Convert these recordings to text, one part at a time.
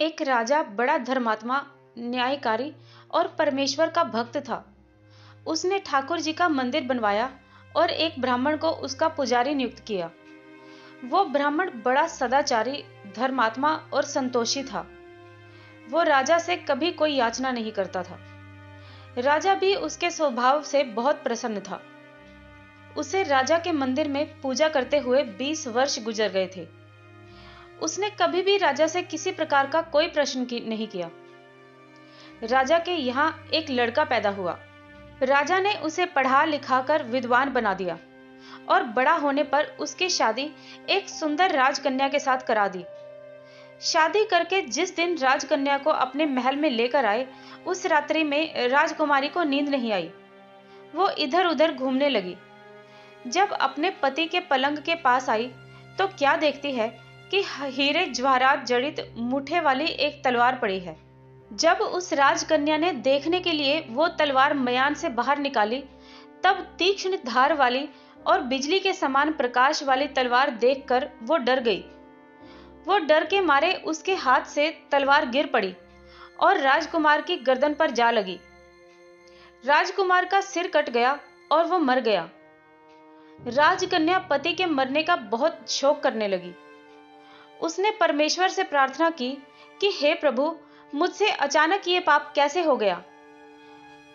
एक राजा बड़ा धर्मात्मा, न्यायकारी और परमेश्वर का भक्त था। उसने ठाकुर जी का मंदिर बनवाया और एक ब्राह्मण को उसका पुजारी नियुक्त किया। वो ब्राह्मण बड़ा सदाचारी, धर्मात्मा और संतोषी था। वो राजा से कभी कोई याचना नहीं करता था। राजा भी उसके स्वभाव से बहुत प्रसन्न था। उसे राजा के मंदिर में पूजा करते हुए 20 वर्ष गुजर गए थे। उसने कभी भी राजा से किसी प्रकार का कोई प्रश्न नहीं किया। राजा के यहाँ एक लड़का पैदा हुआ। राजा ने उसे पढ़ा लिखा कर विद्वान बना दिया और बड़ा होने पर उसकी शादी एक सुंदर राजकन्या के साथ करा दी। शादी करके जिस दिन राजकन्या को अपने महल में लेकर आए, उस रात्रि में राजकुमारी को नींद नहीं आई। वो इधर उधर घूमने लगी। जब अपने पति के पलंग के पास आई तो क्या देखती है कि हीरे जवाहरात जड़ित मुठे वाली एक तलवार पड़ी है। जब उस राजकन्या ने देखने के लिए वो तलवार मयान से बाहर निकाली, तब तीक्ष्ण धार वाली और बिजली के समान प्रकाश वाली तलवार देखकर वो डर गई। वो डर के मारे उसके हाथ से तलवार गिर पड़ी और राजकुमार की गर्दन पर जा लगी। राजकुमार का सिर कट गया और वो मर गया। राजकन्या पति के मरने का बहुत शोक करने लगी। उसने परमेश्वर से प्रार्थना की कि हे प्रभु, मुझसे अचानक ये पाप कैसे हो गया?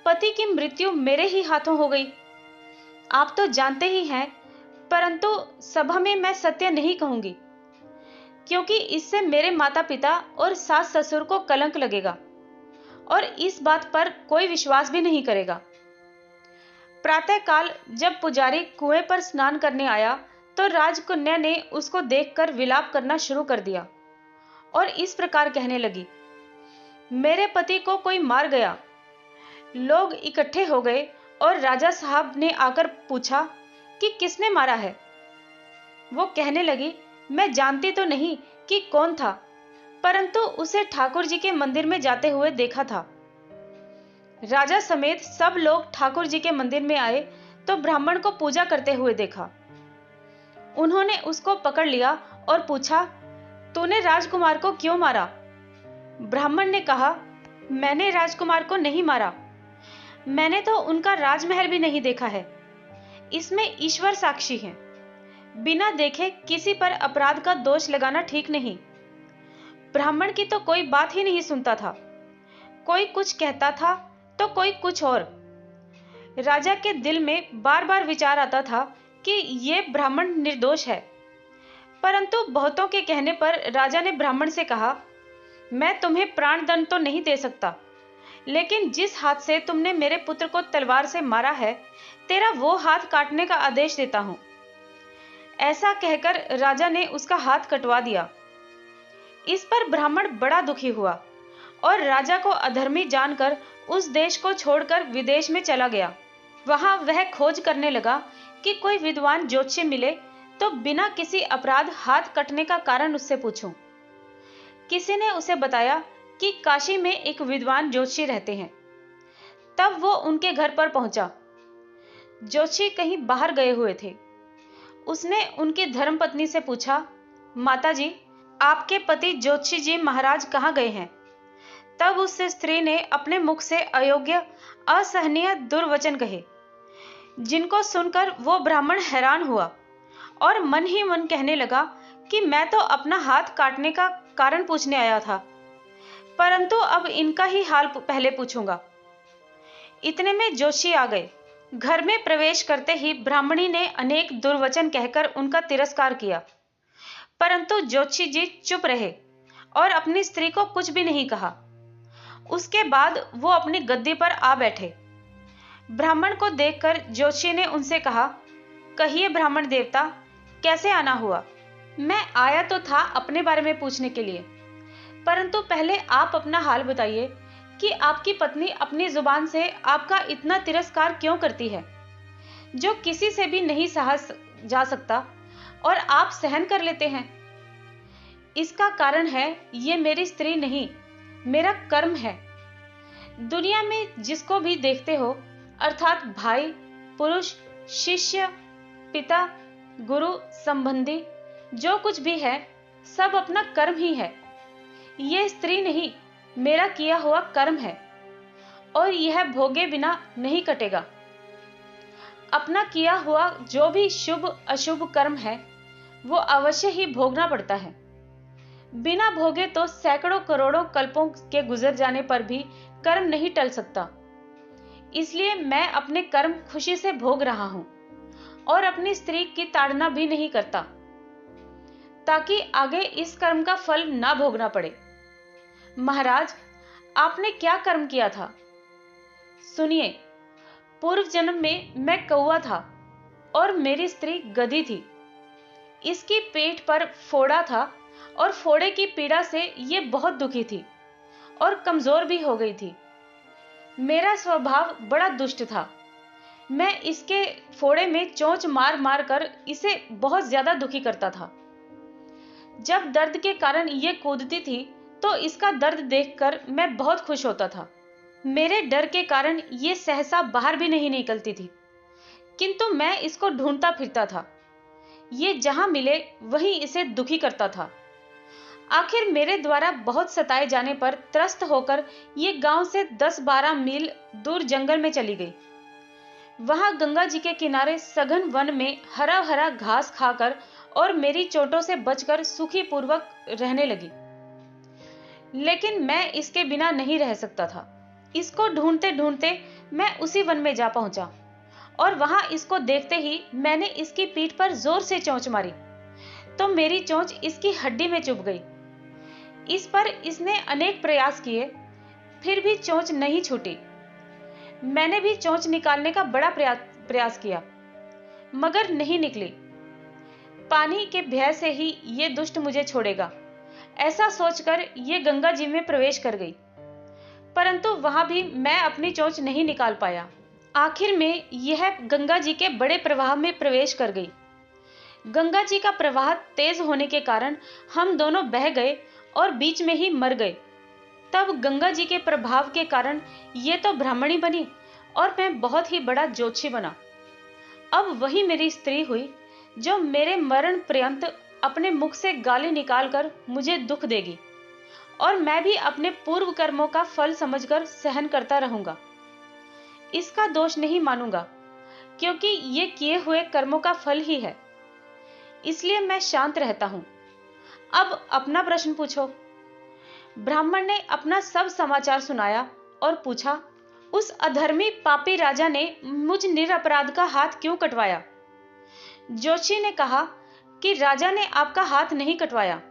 पति की मृत्यु मेरे ही हाथों हो गई। आप तो जानते ही हैं, परंतु सभा में मैं सत्य नहीं कहूंगी, क्योंकि इससे मेरे माता पिता और सास ससुर को कलंक लगेगा और इस बात पर कोई विश्वास भी नहीं करेगा। प्रातःकाल जब पुजारी कुएं पर स्नान करने आया तो राजकन्या ने उसको देखकर विलाप करना शुरू कर दिया और इस प्रकार कहने लगी, मेरे पति को कोई मार गया। लोग इकट्ठे हो गए और राजा साहब ने आकर पूछा कि किसने मारा है। वो कहने लगी, मैं जानती तो नहीं कि कौन था, परंतु उसे ठाकुर जी के मंदिर में जाते हुए देखा था। राजा समेत सब लोग ठाकुर जी के मंदिर में आए तो ब्राह्मण को पूजा करते हुए देखा। उन्होंने उसको पकड़ लिया और पूछा, तूने राजकुमार को क्यों मारा? ब्राह्मण ने कहा, मैंने राजकुमार को नहीं मारा। मैंने तो उनका राजमहल भी नहीं देखा है। इसमें ईश्वर साक्षी है। बिना देखे किसी पर अपराध का दोष लगाना ठीक नहीं। ब्राह्मण की तो कोई बात ही नहीं सुनता था। कोई कुछ कहता था तो कोई कुछ और। राजा के दिल में बार बार विचार आता था कि ये ब्राह्मण निर्दोष है, परंतु बहुतों के कहने पर राजा ने ब्राह्मण से कहा, मैं तुम्हें प्राणदंड तो नहीं दे सकता, लेकिन जिस हाथ से तुमने मेरे पुत्र को तलवार से मारा है, तेरा वो हाथ काटने का आदेश देता हूं। ऐसा कहकर राजा ने उसका हाथ कटवा दिया। इस पर ब्राह्मण बड़ा दुखी हुआ और राजा को अधर्मी जानकर उस देश को छोड़कर विदेश में चला गया। वहां वह खोज करने लगा कि कोई विद्वान ज्योतिषी मिले तो बिना किसी अपराध हाथ कटने का कारण उससे पूछूं। किसी ने उसे बताया कि काशी में एक विद्वान ज्योतिषी रहते हैं। तब वो उनके घर पर पहुंचा। ज्योतिषी कहीं बाहर गए हुए थे। उसने उनकी धर्मपत्नी से पूछा, माताजी, आपके पति ज्योतिषी जी महाराज कहाँ गए हैं? तब उस स्त्री ने अपने मुख से अयोग्य, असहनीय दुर्वचन कहे, जिनको सुनकर वो ब्राह्मण हैरान हुआ और मन ही मन कहने लगा कि मैं तो अपना हाथ काटने का कारण पूछने आया था, परंतु अब इनका ही हाल पहले पूछूंगा। इतने में जोशी आ गए। घर में प्रवेश करते ही ब्राह्मणी ने अनेक दुर्वचन कहकर उनका तिरस्कार किया, परंतु ज्योतिषी जी चुप रहे और अपनी स्त्री को कुछ भी नहीं कहा। उसके बाद वो अपनी गद्दी पर आ बैठे। ब्राह्मण को देखकर ज्योतिषी ने उनसे कहा, कहिए ब्राह्मण देवता, कैसे आना हुआ? मैं आया तो था अपने बारे में पूछने के लिए, परंतु पहले आप अपना हाल बताइए कि आपकी पत्नी अपनी जुबान से आपका इतना तिरस्कार क्यों करती है, जो किसी से भी नहीं सहा जा सकता और आप सहन कर लेते हैं। इसका कारण है, ये मेरी स्त्री नहीं, मेरा कर्म है। दुनिया में जिसको भी देखते हो, अर्थात भाई, पुरुष, शिष्य, पिता, गुरु, संबंधी, जो कुछ भी है, सब अपना कर्म ही है। ये स्त्री नहीं, मेरा किया हुआ कर्म है और यह भोगे बिना नहीं कटेगा। अपना किया हुआ जो भी शुभ अशुभ कर्म है वो अवश्य ही भोगना पड़ता है। बिना भोगे तो सैकड़ों करोड़ों कल्पों के गुजर जाने पर भी कर्म नहीं टल सकता। इसलिए मैं अपने कर्म खुशी से भोग रहा हूं और अपनी स्त्री की ताड़ना भी नहीं करता, ताकि आगे इस कर्म का फल ना भोगना पड़े। महाराज, आपने क्या कर्म किया था? सुनिए, पूर्व जन्म में मैं कौवा था और मेरी स्त्री गधी थी। इसकी पेट पर फोड़ा था और फोड़े की पीड़ा से ये बहुत दुखी थी और कमजोर भी हो गई थी। मेरा स्वभाव बड़ा दुष्ट था। मैं इसके फोड़े में चोंच मार मार कर इसे बहुत ज्यादा दुखी करता था। जब दर्द के कारण ये कूदती थी तो इसका दर्द देखकर मैं बहुत खुश होता था। मेरे डर के कारण ये सहसा बाहर भी नहीं निकलती थी, किंतु मैं इसको ढूंढता फिरता था। ये जहां मिले वहीं इसे दुखी करता था। आखिर मेरे द्वारा बहुत सताए जाने पर त्रस्त होकर ये गांव से 10-12 मील दूर जंगल में चली गई। वहां गंगा जी के किनारे सघन वन में हरा हरा घास खाकर और मेरी चोटों से बचकर सुखी पूर्वक रहने लगी। लेकिन मैं इसके बिना नहीं रह सकता था। इसको ढूंढते ढूंढते मैं उसी वन में जा पहुंचा और वहां इसको देखते ही मैंने इसकी पीठ पर जोर से चोंच मारी तो मेरी चोंच इसकी हड्डी में चुभ गई। इस पर इसने अनेक प्रयास किए, फिर भी चोंच नहीं छूटी। मैंने भी चोंच निकालने का बड़ा प्रयास किया, मगर नहीं निकली। पानी के भय से ही ये दुष्ट मुझे छोड़ेगा, ऐसा सोचकर ये गंगा जी में प्रवेश कर गई, परंतु वहां भी मैं अपनी चोंच नहीं निकाल पाया। आखिर में यह गंगा जी के बड़े प्रवाह में प्रवेश कर गई। गंगा जी का प्रवाह तेज होने के कारण हम दोनों बह गए और बीच में ही मर गए। तब गंगा जी के प्रभाव के कारण ये तो ब्राह्मणी बनी और मैं बहुत ही बड़ा ज्योतिषी बना। अब वही मेरी स्त्री हुई जो मेरे मरण पर्यंत अपने मुख से गाली निकालकर मुझे दुख देगी और मैं भी अपने पूर्व कर्मों का फल समझकर सहन करता रहूंगा। इसका दोष नहीं मानूंगा, क्योंकि ये किए हुए कर्मों का फल ही है। इसलिए मैं शांत रहता हूं। अब अपना प्रश्न पूछो। ब्राह्मण ने अपना सब समाचार सुनाया और पूछा, उस अधर्मी पापी राजा ने मुझ निरपराध का हाथ क्यों कटवाया? जोशी ने कहा कि राजा ने आपका हाथ नहीं कटवाया,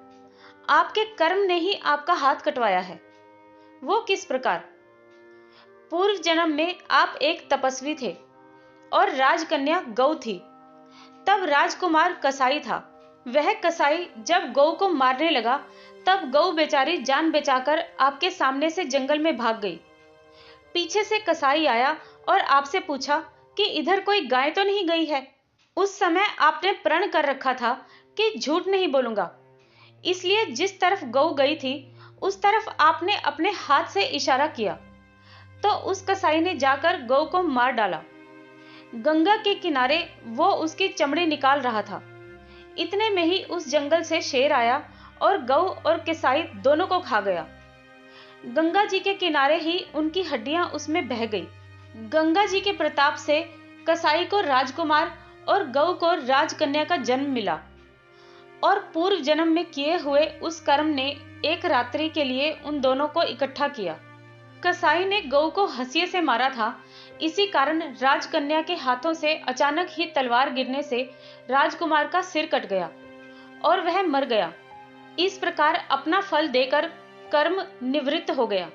आपके कर्म ने ही आपका हाथ कटवाया है। वो किस प्रकार? पूर्व जन्म में आप एक तपस्वी थे और राजकन्या गौ थी। तब राजकुमार कसाई था। वह कसाई जब गौ को मारने लगा तब गौ बेचारी जान बचाकर आपके सामने से जंगल में भाग गई। पीछे से कसाई आया और आपसे पूछा कि इधर कोई गाय तो नहीं गई है। उस समय आपने प्रण कर रखा था कि झूठ नहीं बोलूंगा, इसलिए जिस तरफ गौ गई थी उस तरफ आपने अपने हाथ से इशारा किया तो उस कसाई ने जाकर गौ को मार डाला। गंगा के किनारे वो उसकी चमड़ी निकाल रहा था। इतने में ही उस जंगल से शेर आया और गौ और कसाई दोनों को खा गया। गंगा जी के किनारे ही उनकी हड्डियां उसमें बह गई। गंगा जी के प्रताप से कसाई को राजकुमार और गौ को राजकन्या का जन्म मिला और पूर्व जन्म में किए हुए उस कर्म ने एक रात्रि के लिए उन दोनों को इकट्ठा किया। कसाई ने गौ को हंसिए से मारा था, इसी कारण राजकन्या के हाथों से अचानक ही तलवार गिरने से राजकुमार का सिर कट गया और वह मर गया। इस प्रकार अपना फल देकर कर्म निवृत्त हो गया।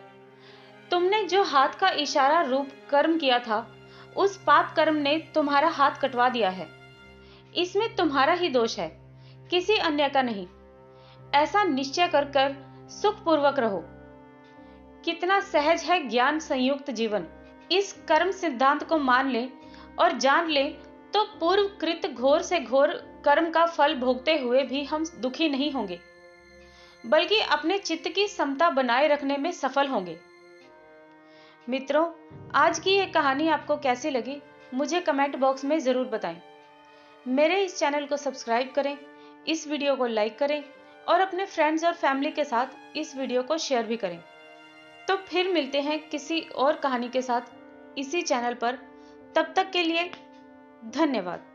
तुमने जो हाथ का इशारा रूप कर्म किया था उस पाप कर्म ने तुम्हारा हाथ कटवा दिया है। इसमें तुम्हारा ही दोष है, किसी अन्य का नहीं। ऐसा निश्चय कर कर सुखपूर्वक रहो। कितना सहज है ज्ञान संयुक्त जीवन। इस कर्म सिद्धांत को मान ले और जान ले तो पूर्व कृत घोर से घोर कर्म का फल भोगते हुए भी हम दुखी नहीं होंगे, बल्कि अपने चित्त की समता बनाए रखने में सफल होंगे। मित्रों, आज की ये कहानी आपको कैसी लगी मुझे कमेंट बॉक्स में जरूर बताएं। मेरे इस चैनल को सब्सक्राइब करें, इस वीडियो को लाइक करें और अपने फ्रेंड्स और फैमिली के साथ इस वीडियो को शेयर भी करें। तो फिर मिलते हैं किसी और कहानी के साथ इसी चैनल पर। तब तक के लिए धन्यवाद।